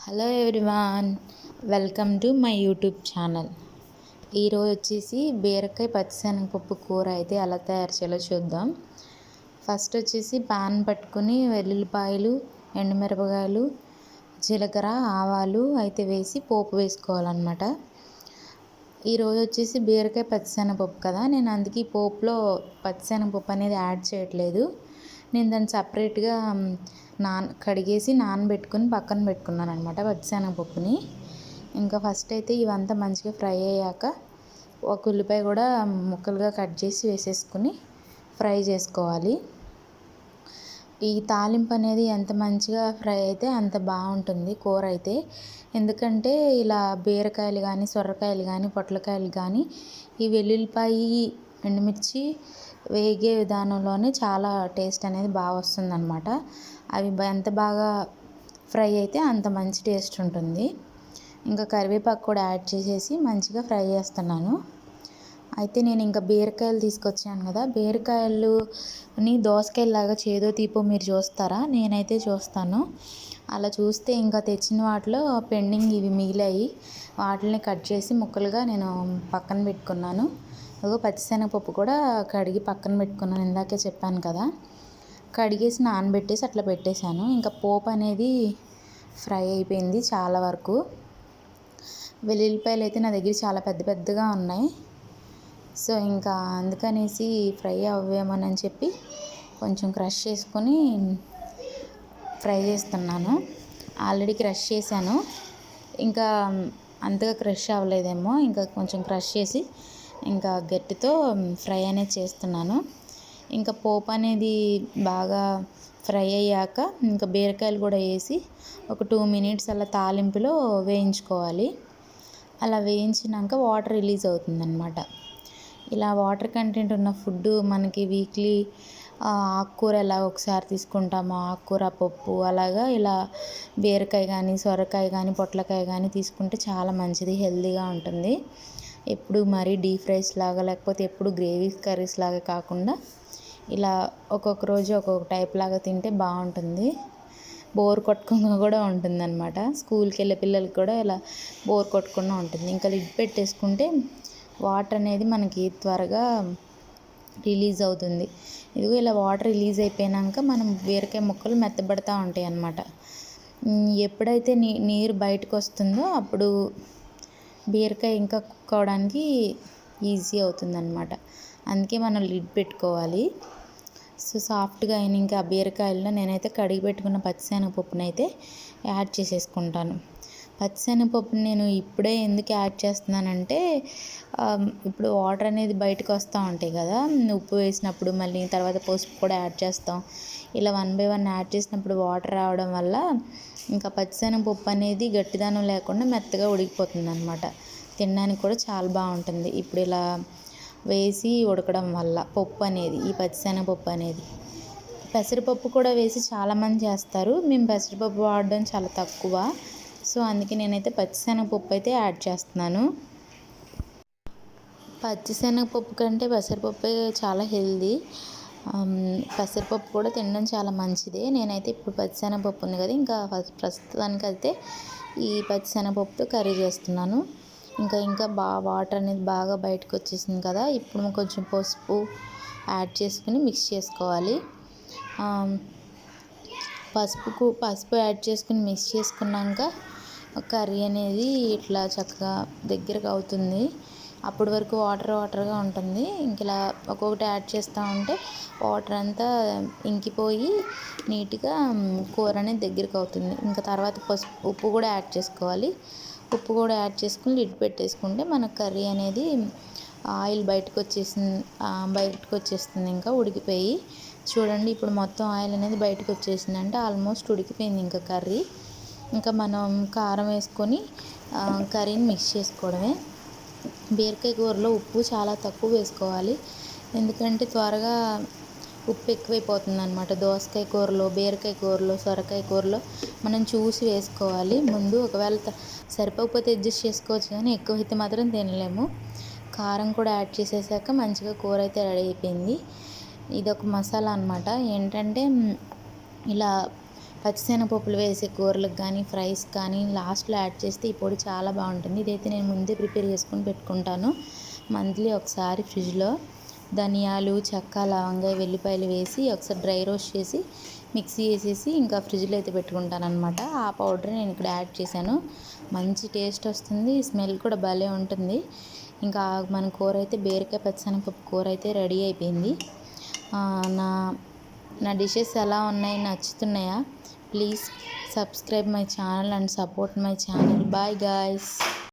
Hello everyone, welcome to my YouTube channel. ఈరోజు వచ్చేసి బీరకాయ పచ్చిశనగపప్పు కూర అయితే ఎలా తయారు చేయాలో చూద్దాం. ఫస్ట్ వచ్చేసి పాన్ పట్టుకుని వెల్లుల్లిపాయలు, ఎండుమిరపకాయలు, జీలకర్ర, ఆవాలు అయితే వేసి పోపు వేసుకోవాలన్నమాట. ఈరోజు వచ్చేసి బీరకాయ పచ్చిశనగపప్పు కదా, నేను అందుకే ఈ పోపులో పచ్చిశనగపప్పు అనేది యాడ్ చేయట్లేదు. నేను దాన్ని సపరేట్గా కడిగేసి నానబెట్టుకుని పక్కన పెట్టుకున్నాను అనమాట పచ్చిశనగపప్పుని. ఇంకా ఫస్ట్ అయితే ఇవంతా మంచిగా ఫ్రై అయ్యాక ఒక ఉల్లిపాయ కూడా ముక్కలుగా కట్ చేసి వేసేసుకుని ఫ్రై చేసుకోవాలి. ఈ తాలింపు అనేది ఎంత మంచిగా ఫ్రై అయితే అంత బాగుంటుంది కూర అయితే. ఎందుకంటే ఇలా బీరకాయలు కానీ, సొరకాయలు కానీ, పొట్లకాయలు కానీ ఈ వెల్లుల్లిపాయ, ఎండుమిర్చి వేగే విధానంలోనే చాలా టేస్ట్ అనేది బాగా వస్తుందన్నమాట. అవి ఎంత బాగా ఫ్రై అయితే అంత మంచి టేస్ట్ ఉంటుంది. ఇంకా కరివేపాకు కూడా యాడ్ చేసేసి మంచిగా ఫ్రై చేస్తున్నాను. అయితే నేను ఇంకా బీరకాయలు తీసుకొచ్చాను కదా, బీరకాయలుని దోసకాయలాగా చేదో తీపో మీరు చూస్తారా? నేనైతే చూస్తాను. అలా చూస్తే ఇంకా తెచ్చిన వాటిలో పెండింగ్ ఇవి మిగిలాయి. వాటిని కట్ చేసి ముక్కలుగా నేను పక్కన పెట్టుకున్నాను. పచ్చిశనగపప్పు కూడా కడిగి పక్కన పెట్టుకున్నాను, ఇందాకే చెప్పాను కదా. కడిగేసి నానబెట్టేసి అట్లా పెట్టేశాను. ఇంకా పోపు అనేది ఫ్రై అయిపోయింది చాలా వరకు. వెల్లుల్లిపాయలు అయితే నా దగ్గర చాలా పెద్ద పెద్దగా ఉన్నాయి. సో ఇంకా అందుకనేసి ఫ్రై అవ్వేమోనని చెప్పి కొంచెం క్రష్ చేసుకొని ఫ్రై చేస్తున్నాను. ఆల్రెడీ క్రష్ చేశాను, ఇంకా అంతగా క్రష్ అవ్వలేదేమో, ఇంకా కొంచెం క్రష్ చేసి ఇంకా గట్టితో ఫ్రై అనేది చేస్తున్నాను. ఇంకా పోపు అనేది బాగా ఫ్రై అయ్యాక ఇంకా బీరకాయలు కూడా వేసి ఒక 2 minutes అలా తాలింపులో వేయించుకోవాలి. అలా వేయించినాక వాటర్ రిలీజ్ అవుతుందన్నమాట. ఇలా వాటర్ కంటెంట్ ఉన్న ఫుడ్ మనకి వీక్లీ ఆకుకూర ఎలా ఒకసారి తీసుకుంటామో ఆకుకూర, పప్పు, అలాగా ఇలా బీరకాయ కానీ, సొరకాయ కానీ, పొట్లకాయ కానీ తీసుకుంటే చాలా మంచిది, హెల్తీగా ఉంటుంది. ఎప్పుడు మరీ డీప్ ఫ్రైస్ లాగా లేకపోతే ఎప్పుడు గ్రేవీ కర్రీస్ లాగా కాకుండా ఇలా ఒక్కొక్క రోజు ఒక్కొక్క టైప్ లాగా తింటే బాగుంటుంది. బోర్ కొట్టకుండా కూడా ఉంటుందన్నమాట. స్కూల్కి వెళ్ళే పిల్లలకి కూడా ఇలా బోర్ కొట్టకుండా ఉంటుంది. ఇంకా లిడ్ పెట్టేసుకుంటే వాటర్ అనేది మనకి త్వరగా రిలీజ్ అవుతుంది. ఇదిగో ఇలా వాటర్ రిలీజ్ అయిపోయాక మనం బీరకాయ ముక్కలు మెత్తబడతా ఉంటాయి అన్నమాట. ఎప్పుడైతే నీరు బయటకు వస్తుందో అప్పుడు బీరకాయ ఇంకా కుక్ అవడానికి ఈజీ అవుతుందన్నమాట. అందుకే మనం లిడ్ పెట్టుకోవాలి. సో సాఫ్ట్గా అయిన ఇంకా ఆ బీరకాయల్లో నేనైతే కడిగి పెట్టుకున్న పచ్చిశనగపప్పుని అయితే యాడ్ చేసేసుకుంటాను. పచ్చిశనగపప్పుని నేను ఇప్పుడే ఎందుకు యాడ్ చేస్తున్నానంటే, ఇప్పుడు వాటర్ అనేది బయటకు వస్తూ ఉంటాయి కదా, ఉప్పు వేసినప్పుడు మళ్ళీ తర్వాత పసుపు కూడా యాడ్ చేస్తాం. ఇలా 1 by 1 యాడ్ చేసినప్పుడు వాటర్ రావడం వల్ల ఇంకా పచ్చిశనగపప్పు అనేది గట్టిదనం లేకుండా మెత్తగా ఉడికిపోతుంది అనమాట. తినడానికి కూడా చాలా బాగుంటుంది ఇప్పుడు ఇలా వేసి ఉడకడం వల్ల. పప్పు అనేది, ఈ పచ్చిశనగపప్పు అనేది పెసరపప్పు కూడా వేసి చాలామంది చేస్తారు. మేము పెసరపప్పు వాడడం చాలా తక్కువ. సో అందుకే నేనైతే పచ్చిశనగపప్పు అయితే యాడ్ చేస్తున్నాను. పచ్చిశనగపప్పు కంటే పెసరపప్పే చాలా హెల్దీ. పెసరపప్పు కూడా తినడం చాలా మంచిదే. నేనైతే ఇప్పుడు పచ్చిశనగపప్పు ఉంది కదా, ఇంకా ప్రస్తుతానికి అయితే ఈ పచ్చిశనగపప్పుతో కర్రీ చేస్తున్నాను. ఇంకా వాటర్ అనేది బాగా బయటకు వచ్చేసింది కదా, ఇప్పుడు కొంచెం పసుపు యాడ్ చేసుకుని మిక్స్ చేసుకోవాలి. పసుపు యాడ్ చేసుకుని మిక్స్ చేసుకున్నాక కర్రీ అనేది ఇట్లా చక్కగా దగ్గరకు అవుతుంది. అప్పటి వరకు వాటర్గా ఉంటుంది. ఇంక ఇలా ఒక్కొక్కటి యాడ్ చేస్తూ ఉంటే వాటర్ అంతా ఇంకిపోయి నీట్గా కూర అనేది దగ్గరకు అవుతుంది. ఇంకా తర్వాత ఉప్పు కూడా యాడ్ చేసుకోవాలి. ఉప్పు కూడా యాడ్ చేసుకుని లిడ్ పెట్టేసుకుంటే మనకు కర్రీ అనేది ఆయిల్ బయటకు వచ్చేస్తుంది ఇంకా ఉడికిపోయి. చూడండి ఇప్పుడు మొత్తం ఆయిల్ అనేది బయటకు వచ్చేసింది, అంటే ఆల్మోస్ట్ ఉడికిపోయింది ఇంకా కర్రీ. ఇంకా మనం కారం వేసుకొని కర్రీని మిక్స్ చేసుకోవడమే. బీరకాయ కూరలో ఉప్పు చాలా తక్కువ వేసుకోవాలి, ఎందుకంటే త్వరగా ఉప్పు ఎక్కువైపోతుంది అనమాట. దోసకాయ కూరలో, బీరకాయ కూరలో, సొరకాయ కూరలో మనం చూసి వేసుకోవాలి ముందు. ఒకవేళ సరిపోకపోతే అడ్జస్ట్ చేసుకోవచ్చు, కానీ ఎక్కువైతే మాత్రం తినలేము. కారం కూడా యాడ్ చేసేసాక మంచిగా కూర అయితే రెడీ అయిపోయింది. ఇది ఒక మసాలా అనమాట. ఏంటంటే ఇలా పచ్చిశనగపప్పులు వేసే కూరలకు కానీ ఫ్రైస్ కానీ లాస్ట్లో యాడ్ చేస్తే ఈ పొడి చాలా బాగుంటుంది. ఇదైతే నేను ముందే ప్రిపేర్ చేసుకొని పెట్టుకుంటాను. మంత్లీ ఒకసారి ఫ్రిడ్జ్లో ధనియాలు, చెక్క, లవంగా, వెల్లిపాయలు వేసి ఒకసారి డ్రై రోస్ట్ చేసి మిక్సీ వేసేసి ఇంకా ఫ్రిడ్జ్లో అయితే పెట్టుకుంటాను అనమాట. ఆ పౌడర్ నేను ఇక్కడ యాడ్ చేశాను. మంచి టేస్ట్ వస్తుంది, స్మెల్ కూడా భలే ఉంటుంది. ఇంకా మన కూర అయితే బీరకాయ పచ్చిశనగపప్పు కూర అయితే రెడీ అయిపోయింది. నా నా డిషెస్ ఎలా ఉన్నాయి, నచ్చుతున్నాయా? Please subscribe my channel and support my channel. Bye guys.